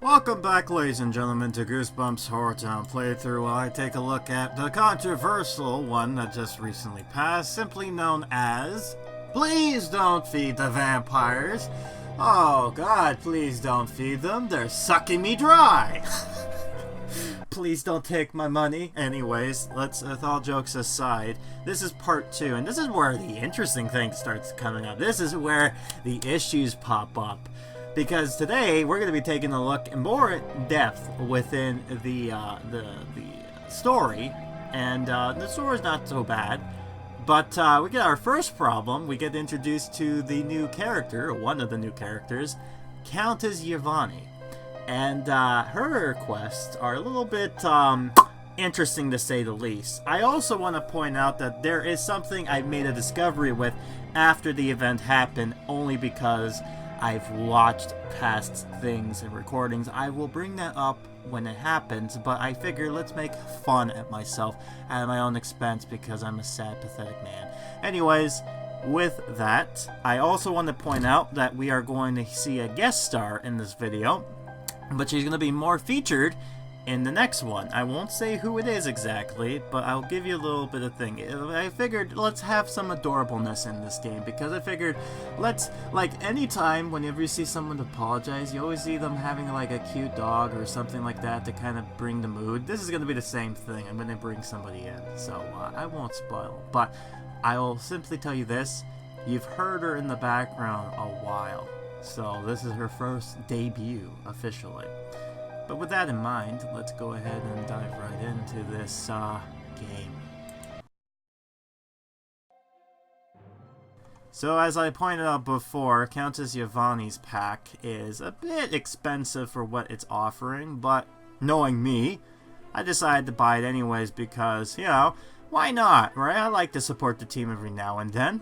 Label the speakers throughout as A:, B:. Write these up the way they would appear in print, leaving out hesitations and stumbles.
A: Welcome back, ladies and gentlemen, to Goosebumps HorrorTown playthrough, while I take a look at the controversial one that just recently passed, simply known as Please Don't Feed the Vampires. Oh god, please don't feed them, they're sucking me dry. Please don't take my money. Anyways, with all jokes aside, this is part 2, and this is where the interesting thing starts coming up. This is where the issues pop up. Because today, we're going to be taking a look more in depth within the story. And the story's not so bad. But we get our first problem. We get introduced to the new character, one of the new characters, Countess Yvonne. And her quests are a little bit interesting, to say the least. I also want to point out that there is something I made a discovery with after the event happened, only because I've watched past things and recordings. I will bring that up when it happens, but I figure let's make fun at myself at my own expense because I'm a sad, pathetic man. Anyways, with that, I also want to point out that we are going to see a guest star in this video, but she's going to be more featured in the next one. I won't say who it is exactly, but I'll give you a little bit of thing. I figured let's have some adorableness in this game, because I figured like anytime whenever you see someone apologize, you always see them having like a cute dog or something like that to kind of bring the mood. This is going to be the same thing. I'm going to bring somebody in, so I won't spoil, but I will simply tell you this: you've heard her in the background a while, so this is her first debut officially. But with that in mind, let's go ahead and dive right into this game. So as I pointed out before, Countess Yovani's pack is a bit expensive for what it's offering, but knowing me, I decided to buy it anyways because, you know, why not, right? I like to support the team every now and then.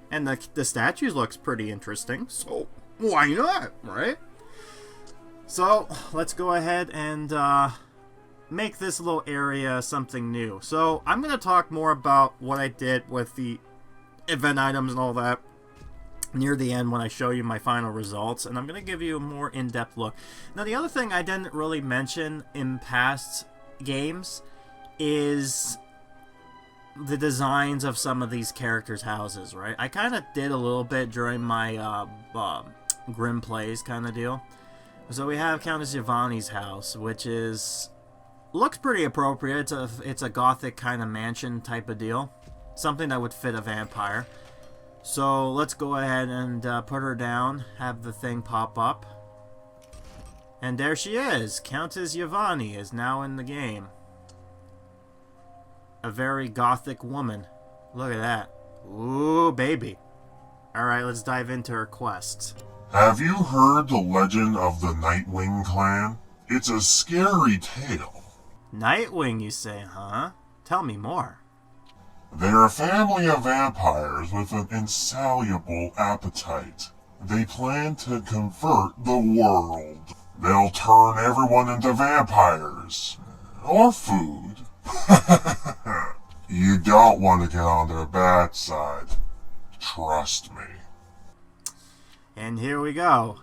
A: And the statues looks pretty interesting, so why not, right? So, let's go ahead and make this little area something new. So, I'm going to talk more about what I did with the event items and all that near the end when I show you my final results. And I'm going to give you a more in-depth look. Now, the other thing I didn't really mention in past games is the designs of some of these characters' houses, right? I kind of did a little bit during my Grim Plays kind of deal. So we have Countess Yvonne's house, which looks pretty appropriate. It's a gothic kind of mansion type of deal, something that would fit a vampire. So let's go ahead and put her down, have the thing pop up, and there she is. Countess Yvonne is now in the game. A very gothic woman. Look at that. Ooh, baby. All right, let's dive into her quests.
B: Have you heard the legend of the Nightwing clan? It's a scary tale.
A: Nightwing, you say, huh? Tell me more.
B: They're a family of vampires with an insatiable appetite. They plan to convert the world. They'll turn everyone into vampires. Or food. You don't want to get on their bad side. Trust me.
A: And here we go.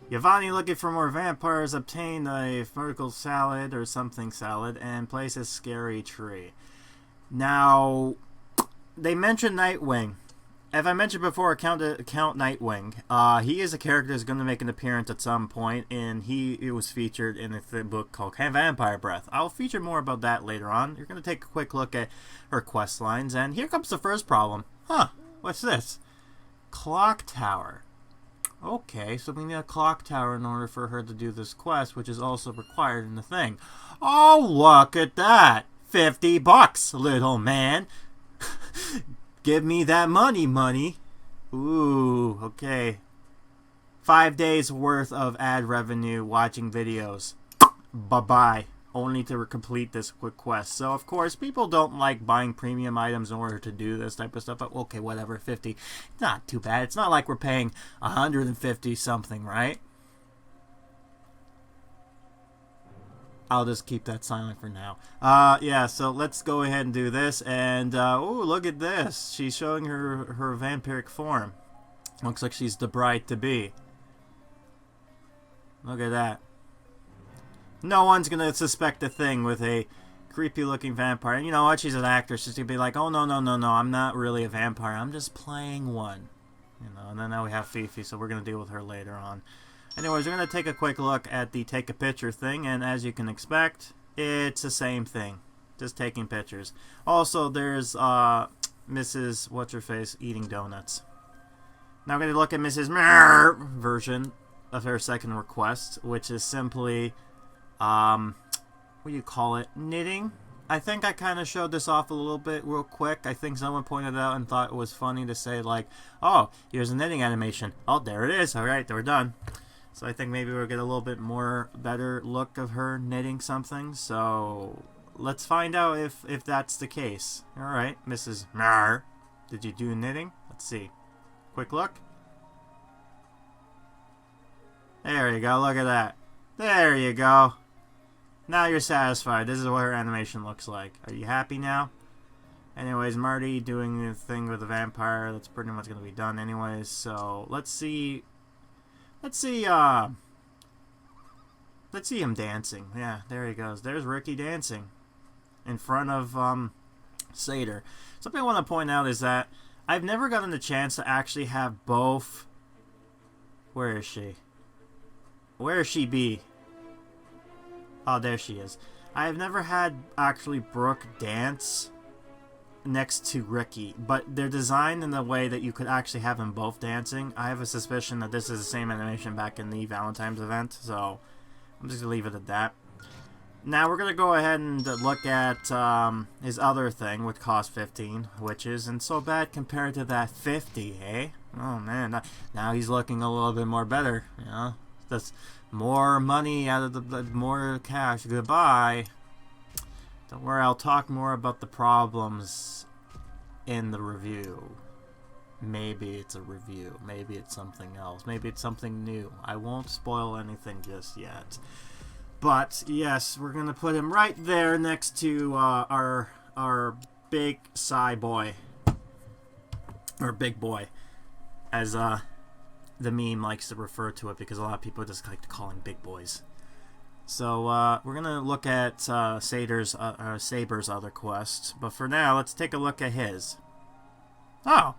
A: Yvonne, looking for more vampires, obtain a vertical salad or something salad and place a scary tree. Now, they mentioned Nightwing. As I mentioned before, Count Nightwing. He is a character that's going to make an appearance at some point, and it was featured in a book called Vampire Breath. I'll feature more about that later on. You're going to take a quick look at her quest lines, and here comes the first problem. Huh, what's this? Clock Tower. Okay, so we need a clock tower in order for her to do this quest, which is also required in the thing. Oh, look at that! $50, little man! Give me that money. Ooh, okay. 5 days worth of ad revenue watching videos. Bye-bye. Only to complete this quick quest. So, of course, people don't like buying premium items in order to do this type of stuff. But, okay, whatever, 50. Not too bad. It's not like we're paying 150 something, right? I'll just keep that silent for now. Yeah, so let's go ahead and do this. And, oh, look at this. She's showing her vampiric form. Looks like she's the bride-to-be. Look at that. No one's gonna suspect a thing with a creepy-looking vampire. And you know what? She's an actress. She's gonna be like, oh, no, no, no, no. I'm not really a vampire. I'm just playing one. You know, and then now we have Fifi, so we're gonna deal with her later on. Anyways, we're gonna take a quick look at the take a picture thing, and as you can expect, it's the same thing. Just taking pictures. Also, there's Mrs. What's-Her-Face eating donuts. Now we're gonna look at Mrs. Mer version of her second request, which is simply what do you call it? Knitting? I think I kind of showed this off a little bit real quick. I think someone pointed out and thought it was funny to say, like, oh, here's a knitting animation. Oh, there it is. All right, we're done. So I think maybe we'll get a little bit more better look of her knitting something. So let's find out if that's the case. All right, Mrs. Mar, did you do knitting? Let's see. Quick look. There you go. Look at that. There you go. Now you're satisfied. This is what her animation looks like. Are you happy now? Anyways, Marty doing the thing with the vampire. That's pretty much going to be done anyways. So, let's see him dancing. Yeah, there he goes. There's Ricky dancing in front of Satyr. Something I want to point out is that I've never gotten the chance to actually have both. Where is she? Where is she be? Oh, there she is. I have never had actually Brooke dance next to Ricky, but they're designed in a way that you could actually have them both dancing. I have a suspicion that this is the same animation back in the Valentine's event, so I'm just going to leave it at that. Now we're going to go ahead and look at his other thing, which cost 15, which isn't so bad compared to that 50, eh? Oh man, now he's looking a little bit more better, you know? That's more money out of the more cash. Goodbye. Don't worry, I'll talk more about the problems in the review. Maybe it's a review. Maybe it's something else. Maybe it's something new. I won't spoil anything just yet. But yes, we're gonna put him right there next to our big Psy boy, or big boy, as the meme likes to refer to it, because a lot of people just like to call him big boys. So we're gonna look at Saber's other quest, but for now, let's take a look at his. Oh,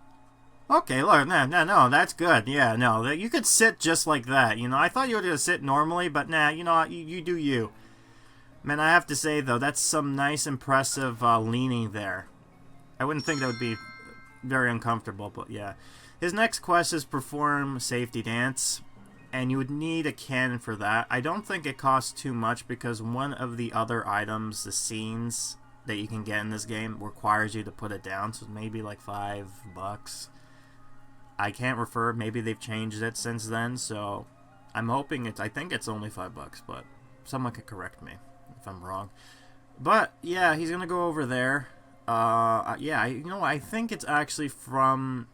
A: okay. Look, no, that's good. Yeah, no, you could sit just like that. You know, I thought you were gonna sit normally, but nah, you know, you do you. Man, I have to say though, that's some nice, impressive leaning there. I wouldn't think that would be very uncomfortable, but yeah. His next quest is perform safety dance, and you would need a cannon for that. I don't think it costs too much because one of the other items, the scenes that you can get in this game, requires you to put it down, so maybe like $5. I can't refer, maybe they've changed it since then, so I'm hoping I think it's only $5, but someone could correct me if I'm wrong. But yeah, he's gonna go over there. Yeah, you know, I think it's actually from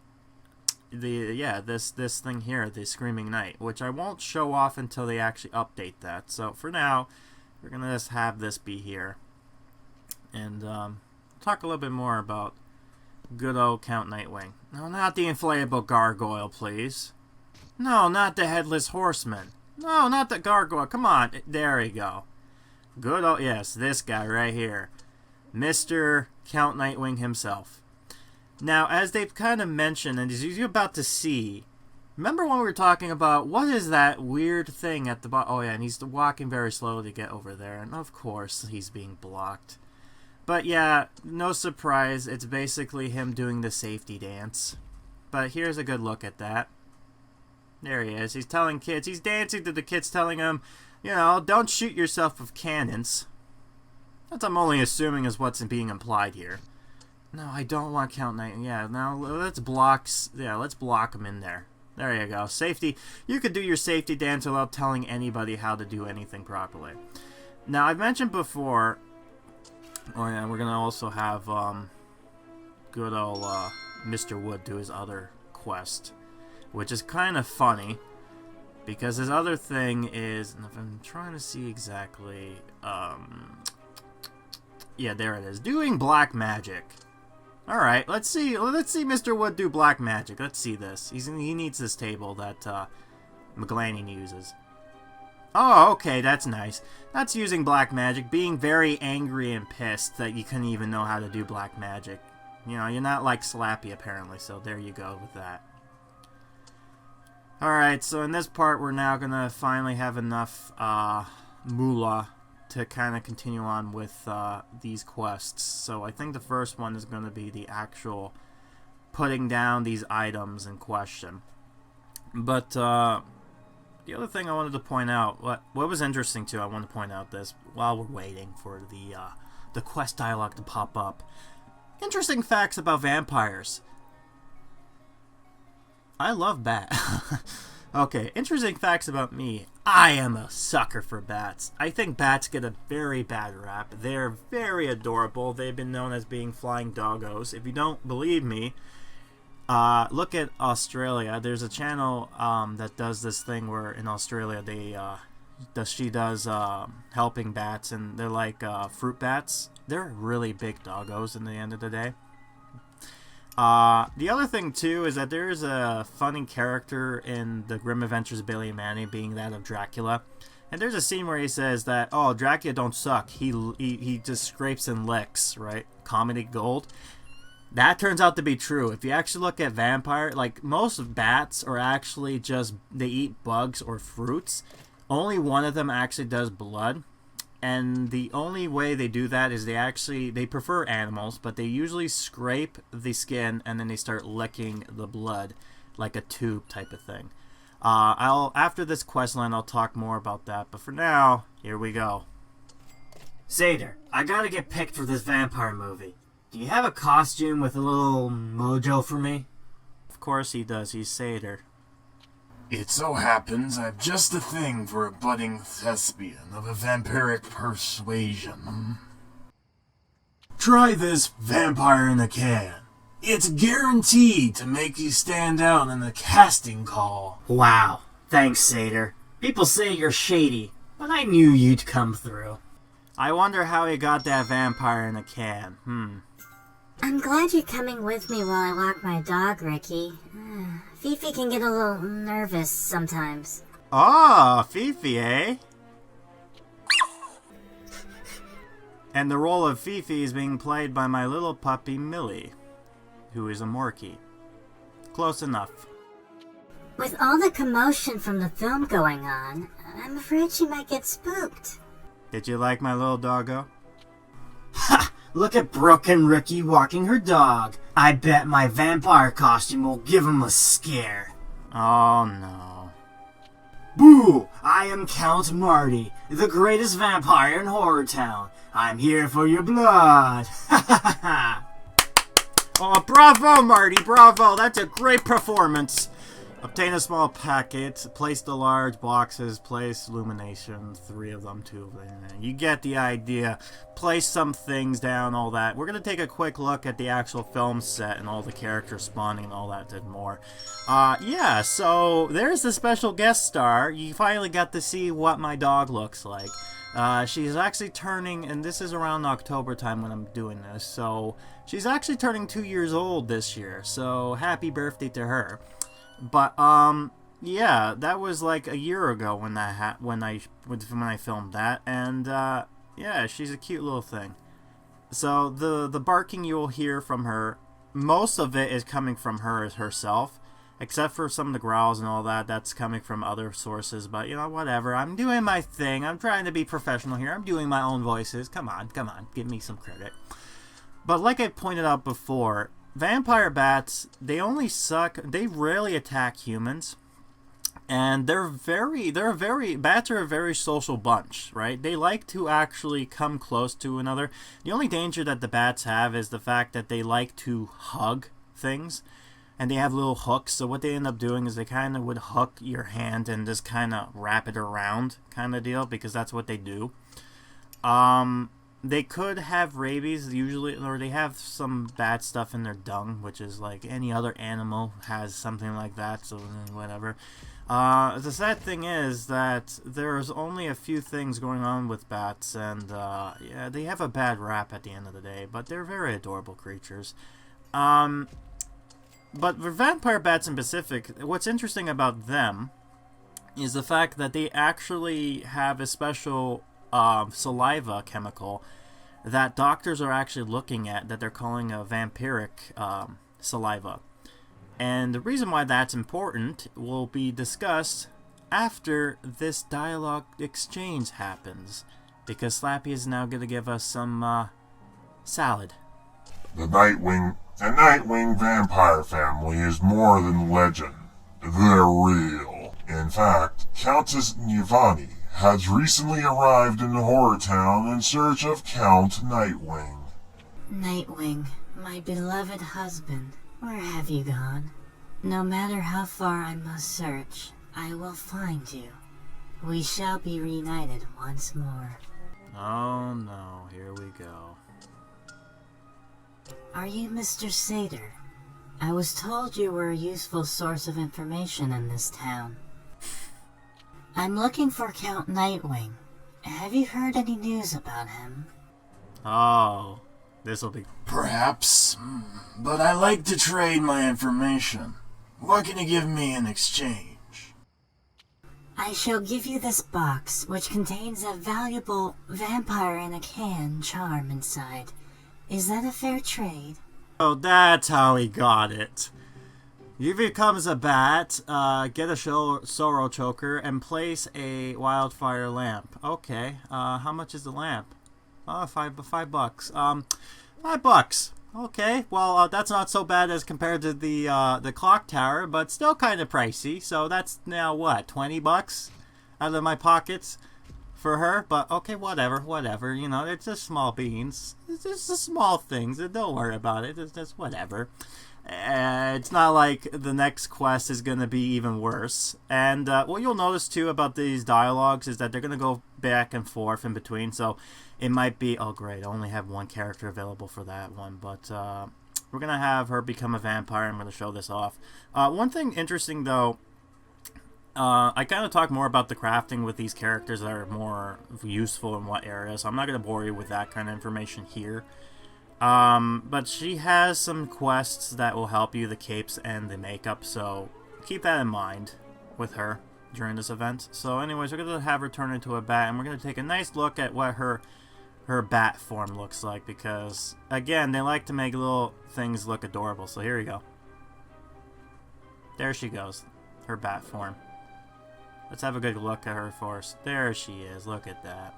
A: this thing here, the Screaming Knight, which I won't show off until they actually update that. So for now, we're gonna just have this be here, and talk a little bit more about good old Count Nightwing. No, not the inflatable gargoyle, please. No, not the headless horseman. No, not the gargoyle. Come on, there you go. Good old, yes, this guy right here, Mr. Count Nightwing himself. Now, as they've kind of mentioned, and as you're about to see, remember when we were talking about, what is that weird thing at the bottom? Oh yeah, and he's walking very slowly to get over there, and of course, he's being blocked. But yeah, no surprise, it's basically him doing the safety dance. But here's a good look at that. There he is, he's telling kids, he's dancing to the kids, telling them, you know, don't shoot yourself with cannons. That's, I'm only assuming, is what's being implied here. No, I don't want Count Knight. Yeah, now let's block him in there. There you go. Safety. You could do your safety dance without telling anybody how to do anything properly. Now, I've mentioned before, oh yeah, we're going to also have good old Mr. Wood do his other quest, which is kind of funny, because his other thing is, and if I'm trying to see exactly, yeah, there it is, doing black magic. Alright, let's see Mr. Wood do black magic. Let's see this. He needs this table that McGlaney uses. Oh, okay, that's nice. That's using black magic, being very angry and pissed that you couldn't even know how to do black magic. You know, you're not like Slappy, apparently, so there you go with that. Alright, so in this part, we're now gonna finally have enough, moolah to kind of continue on with, these quests. So I think the first one is gonna be the actual putting down these items in question. But, the other thing I wanted to point out, what was interesting too, I want to point out this while we're waiting for the quest dialogue to pop up. Interesting facts about vampires. I love bats. Okay, interesting facts about me. I am a sucker for bats. I think bats get a very bad rap. They're very adorable. They've been known as being flying doggos. If you don't believe me, look at Australia. There's a channel that does this thing where in Australia she does helping bats, and they're like fruit bats. They're really big doggos in the end of the day. The other thing too is that there is a funny character in the Grim Adventures of Billy and Manny, being that of Dracula. And there's a scene where he says that, oh, Dracula don't suck. He just scrapes and licks, right? Comedy gold. That turns out to be true. If you actually look at vampire, like most bats are actually just, they eat bugs or fruits. Only one of them actually does blood. And the only way they do that is they prefer animals, but they usually scrape the skin and then they start licking the blood like a tube type of thing. After this questline, I'll talk more about that. But for now, here we go. Satyr, I gotta get picked for this vampire movie. Do you have a costume with a little mojo for me? Of course he does, he's Satyr.
C: It so happens I've just a thing for a budding thespian of a vampiric persuasion. Try this vampire in a can. It's guaranteed to make you stand out in the casting call.
A: Wow, thanks Satyr. People say you're shady, but I knew you'd come through. I wonder how he got that vampire in a can.
D: I'm glad you're coming with me while I walk my dog, Ricky. Fifi can get a little nervous sometimes.
A: Ah, Fifi, eh? And the role of Fifi is being played by my little puppy Millie, who is a Morkie. Close enough.
D: With all the commotion from the film going on, I'm afraid she might get spooked.
A: Did you like my little doggo? Ha! Look at Brooke and Ricky walking her dog. I bet my vampire costume will give him a scare. Oh no. Boo! I am Count Marty, the greatest vampire in HorrorTown. I'm here for your blood. Ha ha ha! Oh, bravo, Marty, bravo! That's a great performance. Obtain a small packet, place the large boxes, place illumination, 3 of them, 2 of them. You get the idea. Place some things down, all that. We're going to take a quick look at the actual film set and all the characters spawning and all that and more. Yeah, so there's the special guest star. You finally got to see what my dog looks like. She's actually turning, and this is around October time when I'm doing this, so she's actually turning 2 years old this year, so happy birthday to her. But yeah, that was like a year ago when when I filmed that, and yeah, she's a cute little thing. So the barking you will hear from her, most of it is coming from her herself, except for some of the growls and all that. That's coming from other sources. But you know, whatever. I'm doing my thing. I'm trying to be professional here. I'm doing my own voices. Come on, give me some credit. But like I pointed out before, vampire bats, they only suck. They rarely attack humans, and bats are a very social bunch, right? They like to actually come close to another. The only danger that the bats have is the fact that they like to hug things, and they have little hooks. So what they end up doing is they kind of would hook your hand and just kind of wrap it around, kind of deal, because that's what they do. They could have rabies usually, or they have some bad stuff in their dung, which is like any other animal has something like that, so whatever. The sad thing is that there's only a few things going on with bats, and yeah, they have a bad rap at the end of the day, but they're very adorable creatures. But for vampire bats in Pacific, what's interesting about them is the fact that they actually have a special saliva chemical that doctors are actually looking at, that they're calling a vampiric saliva. And the reason why that's important will be discussed after this dialogue exchange happens, because Slappy is now going to give us some salad.
B: The Nightwing vampire family is more than legend. They're real. In fact, Countess Yvonne has recently arrived in HorrorTown in search of Count Nightwing.
D: Nightwing, my beloved husband, where have you gone? No matter how far I must search, I will find you. We shall be reunited once more.
A: Oh no, here we go.
D: Are you Mr. Satyr? I was told you were a useful source of information in this town. I'm looking for Count Nightwing. Have you heard any news about him?
A: Oh, this'll be...
C: Perhaps, but I like to trade my information. What can you give me in exchange?
D: I shall give you this box, which contains a valuable vampire in a can charm inside. Is that a fair trade?
A: Oh, that's how he got it. You becomes a bat, get a sorrow choker, and place a wildfire lamp. Okay, how much is the lamp? $5. $5. Okay, well, that's not so bad as compared to the clock tower, but still kind of pricey. So that's now what, $20 out of my pockets for her? But okay, whatever. You know, it's just small beans. It's just the small things. Don't worry about it. It's just whatever. It's not like the next quest is going to be even worse. And what you'll notice too about these dialogues is that they're going to go back and forth in between. So it might be, oh great, I only have one character available for that one. But we're going to have her become a vampire. I'm going to show this off. One thing interesting though, I kind of talk more about the crafting with these characters that are more useful in what areas. So I'm not going to bore you with that kind of information here. But she has some quests that will help you, the capes and the makeup, so keep that in mind with her during this event. So anyways, we're going to have her turn into a bat, and we're going to take a nice look at what her bat form looks like, because, again, they like to make little things look adorable. So here we go. There she goes, her bat form. Let's have a good look at her first. There she is, look at that.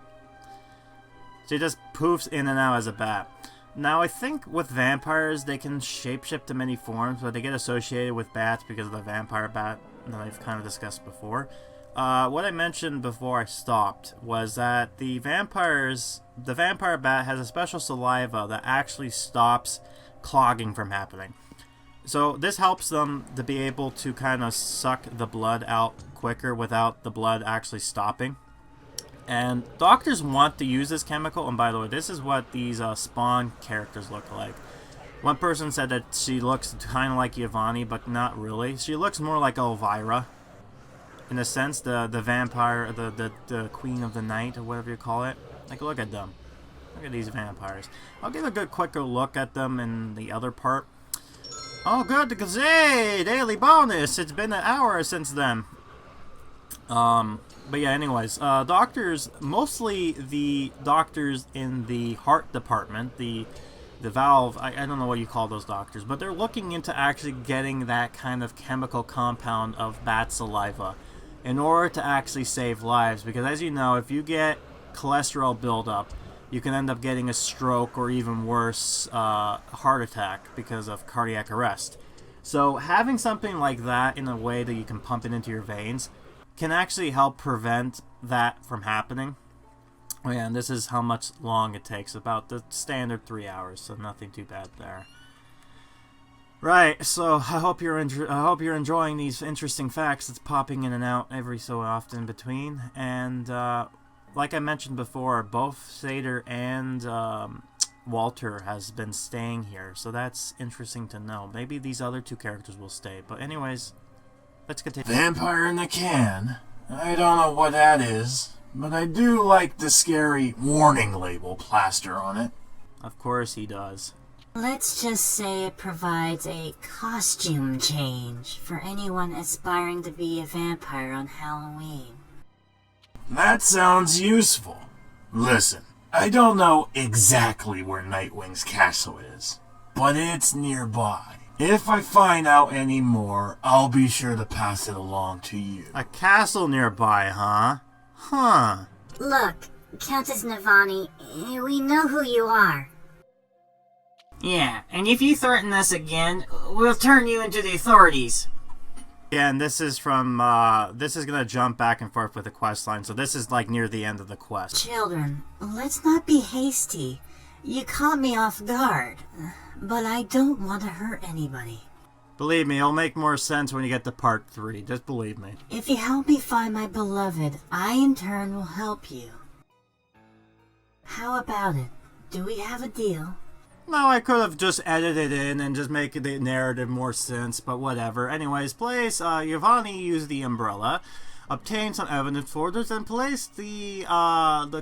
A: She just poofs in and out as a bat. Now, I think with vampires, they can shapeshift to many forms, but they get associated with bats because of the vampire bat that I've kind of discussed before. What I mentioned before I stopped was that the vampire bat has a special saliva that actually stops clogging from happening. So this helps them to be able to kind of suck the blood out quicker without the blood actually stopping. And doctors want to use this chemical, and by the way, this is what these Spawn characters look like. One person said that she looks kind of like Yovani, but not really. She looks more like Elvira, in a sense, the vampire, the queen of the night, or whatever you call it. Like, look at them. Look at these vampires. I'll give a good quicker look at them in the other part. Oh, good, because, hey, daily bonus! It's been an hour since then. But yeah, anyways, doctors, mostly the doctors in the heart department, the valve, I don't know what you call those doctors, but they're looking into actually getting that kind of chemical compound of bat saliva in order to actually save lives, because as you know, if you get cholesterol buildup, you can end up getting a stroke or even worse, heart attack because of cardiac arrest. So having something like that in a way that you can pump it into your veins can actually help prevent that from happening. Oh yeah, and this is how much long it takes, about the standard 3 hours, so nothing too bad there. Right, so I hope you're enjoying these interesting facts that's popping in and out every so often between. And like I mentioned before, both Satyr and Walter has been staying here, so that's interesting to know. Maybe these other two characters will stay, but anyways, let's continue.
C: Vampire in the can? I don't know what that is, but I do like the scary warning label plaster on it.
A: Of course he does.
D: Let's just say it provides a costume change for anyone aspiring to be a vampire on Halloween.
C: That sounds useful. Listen, I don't know exactly where Nightwing's castle is, but it's nearby. If I find out any more, I'll be sure to pass it along to you.
A: A castle nearby, huh? Huh.
D: Look, Countess Yvonne, we know who you are.
E: Yeah, and if you threaten us again, we'll turn you into the authorities.
A: Yeah, and this is from, this is gonna jump back and forth with the quest line, so this is like near the end of the quest.
D: Children, let's not be hasty. You caught me off guard, but I don't want to hurt anybody.
A: Believe me, it'll make more sense when you get to part 3, just believe me.
D: If you help me find my beloved, I in turn will help you. How about it? Do we have a deal?
A: No, I could have just edited it in and just make the narrative more sense, but whatever. Anyways, Yovani used the umbrella, obtained some evidence for this, and placed the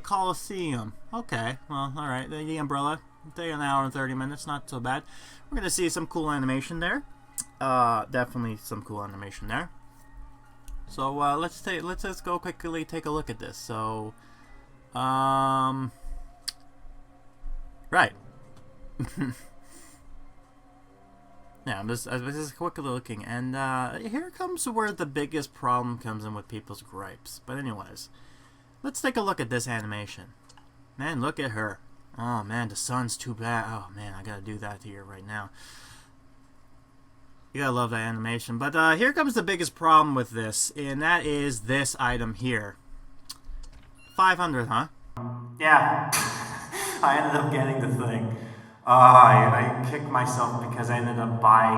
A: Colosseum. Okay, well, alright, the umbrella. Take an hour and 30 minutes, not so bad. We're gonna see some cool animation there. Definitely some cool animation there. So, let's just go quickly take a look at this. So, right. Yeah, I'm just quickly looking, and here comes where the biggest problem comes in with people's gripes. But anyways, let's take a look at this animation. Man, look at her. Oh man, the sun's too bad. Oh man, I gotta do that here right now. You gotta love that animation. But here comes the biggest problem with this, and that is this item here. 500, huh? Yeah. I ended up getting the thing. I kicked myself because I ended up buying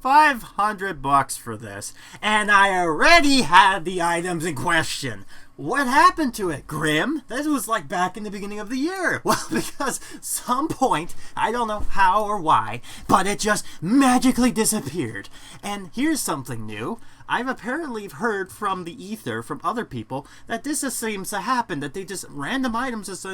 A: $500 for this, and I already had the items in question. What happened to it, Grim? This was like back in the beginning of the year. Well, because some point, I don't know how or why, but it just magically disappeared. And here's something new. I've apparently heard from the ether, from other people, that this just seems to happen, that they just, random items just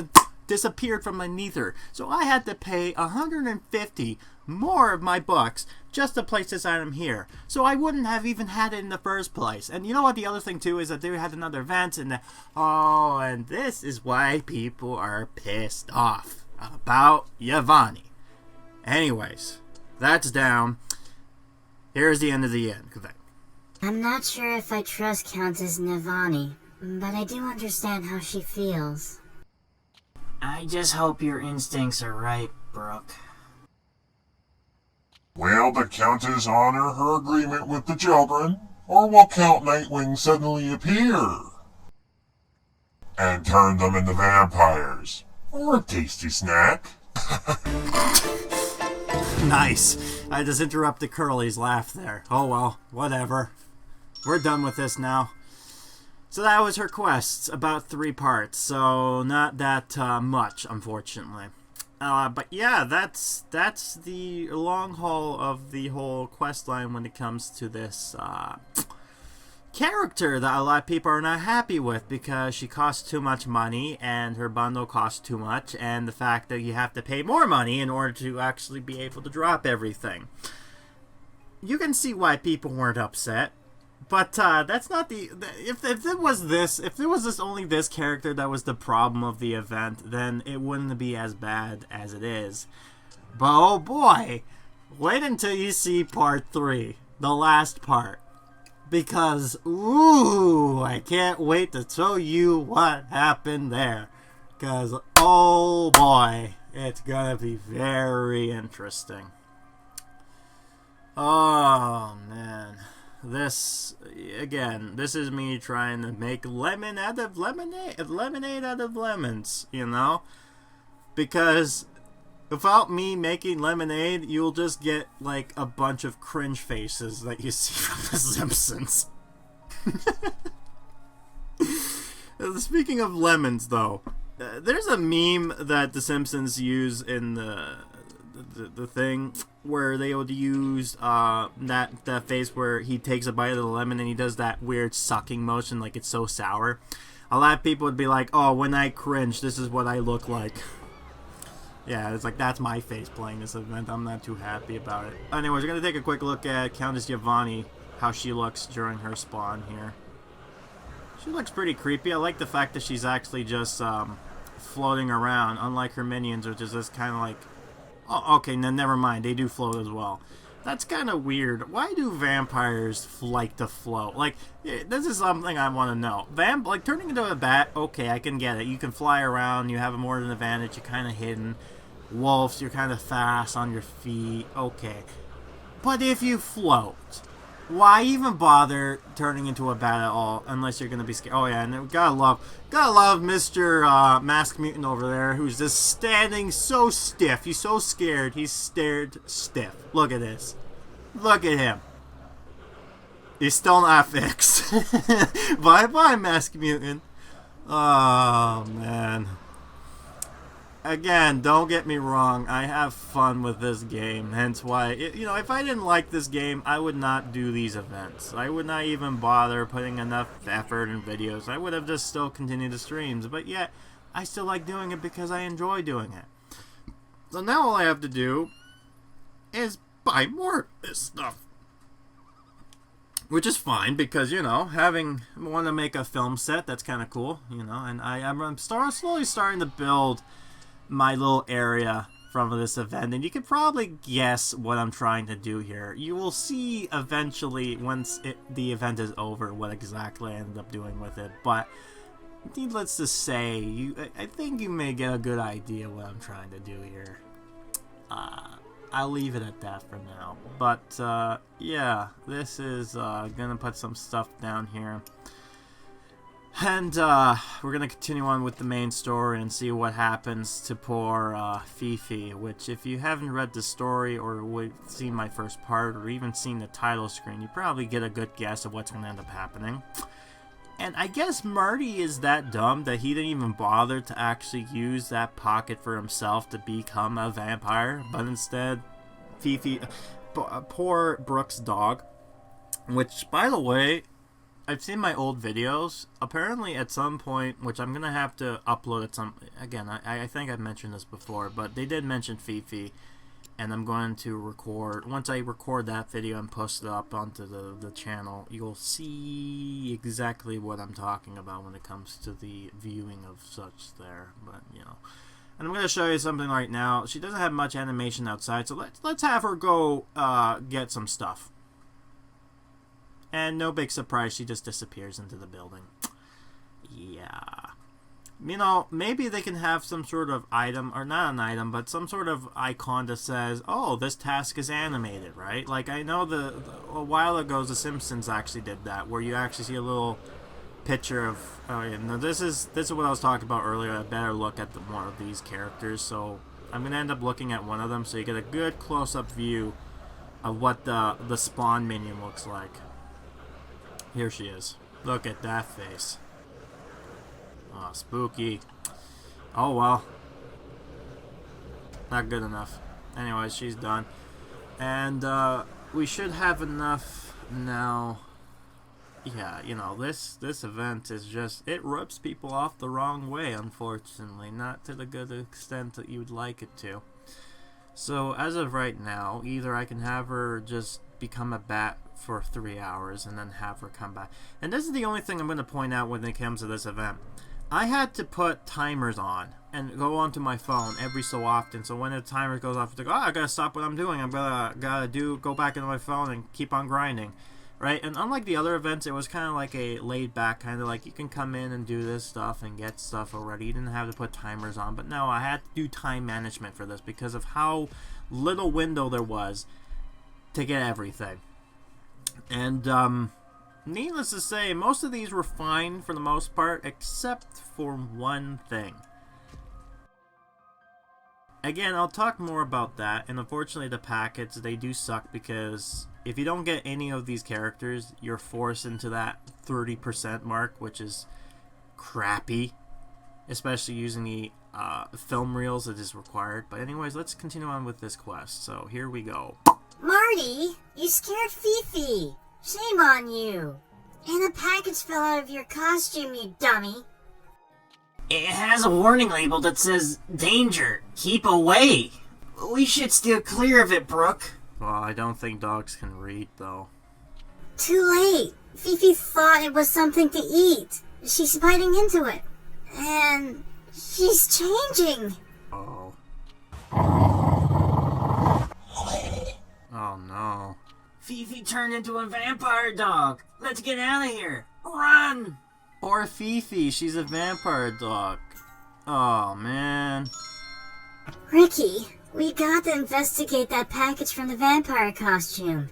A: disappeared from my ether. So I had to pay 150 more of my bucks just to place this item here. So I wouldn't have even had it in the first place. And you know what, the other thing too is that they had another event, and and this is why people are pissed off about Yovani. Anyways, that's down. Here's the end of the end.
D: I'm not sure if I trust Countess Yvonne, but I do understand how she feels.
E: I just hope your instincts are right, Brooke.
B: Will the Countess honor her agreement with the children, or will Count Nightwing suddenly appear and turn them into vampires? Or a tasty snack?
A: Nice. I just interrupted Curly's laugh there. Oh well, whatever. We're done with this now. So that was her quest, about 3 parts, so not that much, unfortunately. But yeah, that's the long haul of the whole quest line when it comes to this character that a lot of people are not happy with because she costs too much money and her bundle costs too much, and the fact that you have to pay more money in order to actually be able to drop everything. You can see why people weren't upset. But that's not the if there was only this character that was the problem of the event, then it wouldn't be as bad as it is. But oh boy, wait until you see part 3, the last part, because ooh, I can't wait to show you what happened there. Because oh boy, it's gonna be very interesting. Oh man. This is me trying to make lemonade out of lemons, you know? Because without me making lemonade, you'll just get like a bunch of cringe faces that you see from The Simpsons. Speaking of lemons, though, there's a meme that The Simpsons use in the thing where they would use that face where he takes a bite of the lemon and he does that weird sucking motion like it's so sour. A lot of people would be like, oh, when I cringe, this is what I look like. Yeah, it's like, that's my face playing this event. I'm not too happy about it. Anyways, we're going to take a quick look at Countess Yvonne, how she looks during her spawn here. She looks pretty creepy. I like the fact that she's actually just floating around, unlike her minions, which is just kind of like... Oh, okay, then never mind. They do float as well. That's kind of weird. Why do vampires like to float? Like, this is something I want to know. Like, turning into a bat, okay, I can get it. You can fly around. You have more of an advantage. You're kind of hidden. Wolves, you're kind of fast on your feet. Okay. But if you float... Why even bother turning into a bat at all, unless you're gonna be scared? Oh yeah, and gotta love Mr. Masked Mutant over there, who's just standing so stiff. He's so scared. He's stared stiff. Look at this. Look at him. He's still not fixed. Bye, Masked Mutant. Oh man. Again, don't get me wrong, I have fun with this game, hence why, you know, if I didn't like this game, I would not do these events. I would not even bother putting enough effort in videos. I would have just still continued the streams, but yet, I still like doing it because I enjoy doing it. So now all I have to do is buy more of this stuff. Which is fine, because, you know, want to make a film set, that's kind of cool, you know, and I'm slowly starting to build my little area from this event, and you can probably guess what I'm trying to do here. You will see eventually, once the event is over, what exactly I ended up doing with it, but needless to say, I think you may get a good idea what I'm trying to do here. I'll leave it at that for now, but yeah, this is gonna put some stuff down here. And we're going to continue on with the main story and see what happens to poor Fifi, which if you haven't read the story or seen my first part or even seen the title screen, you probably get a good guess of what's going to end up happening. And I guess Marty is that dumb that he didn't even bother to actually use that pocket for himself to become a vampire, but instead Fifi, poor Brooke's dog, which, by the way, I've seen my old videos. Apparently, at some point, which I'm gonna have to upload at some. Again, I think I've mentioned this before, but they did mention Fifi, and I'm going to record. Once I record that video and post it up onto the channel, you'll see exactly what I'm talking about when it comes to the viewing of such there. But you know, and I'm gonna show you something right now. She doesn't have much animation outside, so let's have her go get some stuff. And no big surprise, she just disappears into the building. Yeah. You know, maybe they can have some sort of item, or not an item, but some sort of icon that says, oh, this task is animated, right? Like, I know a while ago, The Simpsons actually did that, where you actually see a little picture of, oh yeah, no, this is what I was talking about earlier, a better look at one of these characters, so I'm going to end up looking at one of them, so you get a good close-up view of what the spawn minion looks like. Here she is. Look at that face. Oh, spooky. Oh, well. Not good enough. Anyways, she's done. And, we should have enough now. Yeah, you know, this event is just... It rubs people off the wrong way, unfortunately. Not to the good extent that you'd like it to. So, as of right now, either I can have her just become a bat for 3 hours and then have her come back. And this is the only thing I'm going to point out when it comes to this event. I had to put timers on and go onto my phone every so often, so when the timer goes off, it's like, oh, I gotta stop what I'm doing. I'm go back into my phone and keep on grinding, right? And unlike the other events, it was kind of like a laid back, kind of like you can come in and do this stuff and get stuff already. You didn't have to put timers on, but no, I had to do time management for this because of how little window there was to get everything. And, needless to say, most of these were fine for the most part, except for one thing. Again, I'll talk more about that, and unfortunately the packets, they do suck because if you don't get any of these characters, you're forced into that 30% mark, which is crappy, especially using the film reels that is required. But anyways, let's continue on with this quest. So here we go.
D: Marty, you scared Fifi. Shame on you. And the package fell out of your costume, you dummy.
E: It has a warning label that says, "Danger, keep away." We should steer clear of it, Brooke.
A: Well, I don't think dogs can read, though.
D: Too late. Fifi thought it was something to eat. She's biting into it. And she's changing.
A: Oh. Oh no.
E: Fifi turned into a vampire dog. Let's get out of here. Run!
A: Poor Fifi, she's a vampire dog. Oh man.
D: Ricky, we got to investigate that package from the vampire costume.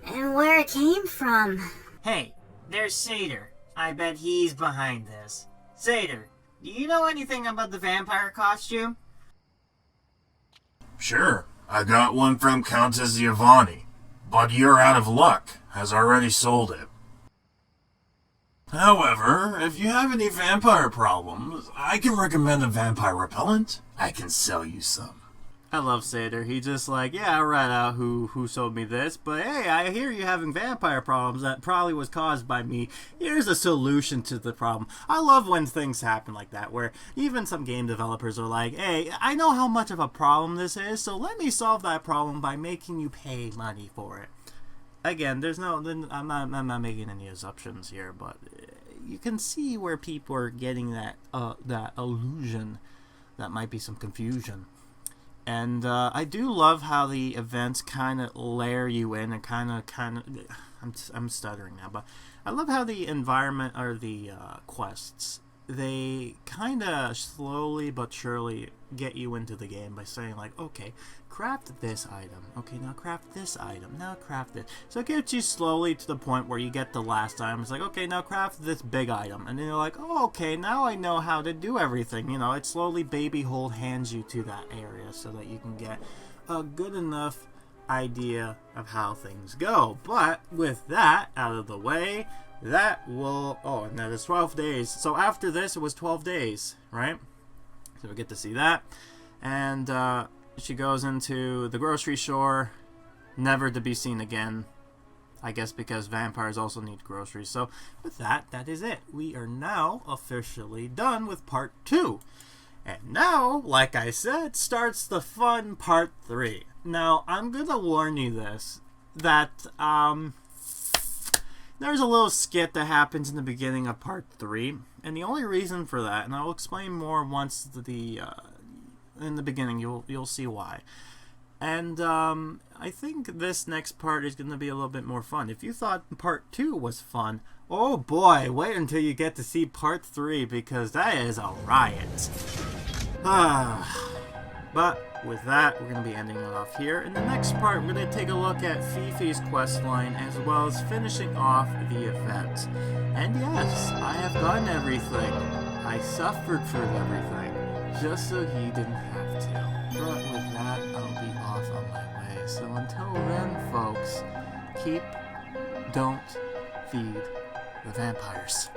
D: And where it came from.
E: Hey, there's Satyr. I bet he's behind this. Satyr, do you know anything about the vampire costume?
C: Sure, I got one from Countess Yvonne, but you're out of luck, has already sold it. However, if you have any vampire problems, I can recommend a vampire repellent. I can sell you some.
A: I love Satyr. He just like, yeah, I read out who sold me this, but hey, I hear you having vampire problems that probably was caused by me. Here's a solution to the problem. I love when things happen like that, where even some game developers are like, hey, I know how much of a problem this is, so let me solve that problem by making you pay money for it. Again, there's no, I'm not making any assumptions here, but you can see where people are getting that illusion that might be some confusion. And I do love how the events kind of layer you in and kind of I'm stuttering now, but I love how the environment or the quests, they kind of slowly but surely get you into the game by saying like, okay, craft this item, okay, now craft this item, now craft it. So it gets you slowly to the point where you get the last item. It's like, okay, now craft this big item, and then you're like, oh, okay, now I know how to do everything. You know, it slowly baby hands you to that area so that you can get a good enough idea of how things go. But with that out of the way, that will, oh, and that is 12 days. So after this, it was 12 days, right? So we get to see that. And she goes into the grocery store, never to be seen again. I guess because vampires also need groceries. So with that, that is it. We are now officially done with part 2. And now, like I said, starts the fun part 3. Now, I'm going to warn you this, that there's a little skit that happens in the beginning of part 3. And the only reason for that, and I'll explain more once in the beginning, you'll see why. And I think this next part is going to be a little bit more fun. If you thought part 2 was fun, oh boy, wait until you get to see part 3, because that is a riot. But with that, we're going to be ending it off here. In the next part, we're going to take a look at Fifi's questline, as well as finishing off the event. And yes, I have done everything. I suffered through everything, just so he didn't have to. But with that, I'll be off on my way. So until then, folks, don't feed the vampires.